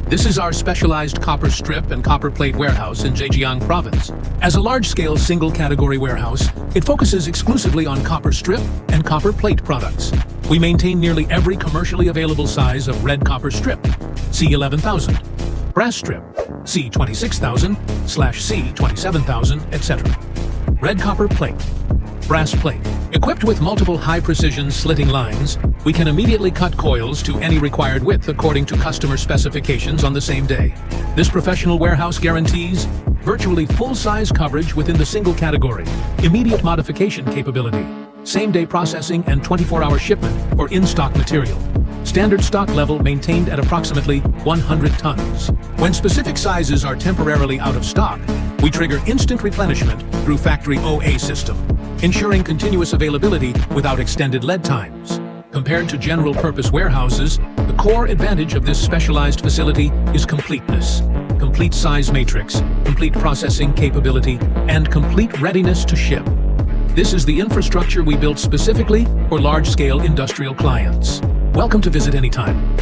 This is our specialized copper strip and copper plate warehouse in Zhejiang province. As a large-scale single-category warehouse, it focuses exclusively on copper strip and copper plate products. We maintain nearly every commercially available size of red copper strip, C11,000, brass strip, C26,000/C27,000, etc. Red copper plate, brass plate. Equipped with multiple high-precision slitting lines, we can immediately cut coils to any required width according to customer specifications on the same day. This professional warehouse guarantees virtually full-size coverage within the single category, immediate modification capability, same-day processing and 24-hour shipment for in-stock material. Standard stock level maintained at approximately 100 tons. When specific sizes are temporarily out of stock, we trigger instant replenishment through factory OA system, ensuring continuous availability without extended lead times. Compared to general-purpose warehouses, the core advantage of this specialized facility is completeness. Complete size matrix, complete processing capability, and complete readiness to ship. This is the infrastructure we built specifically for large-scale industrial clients. Welcome to visit anytime.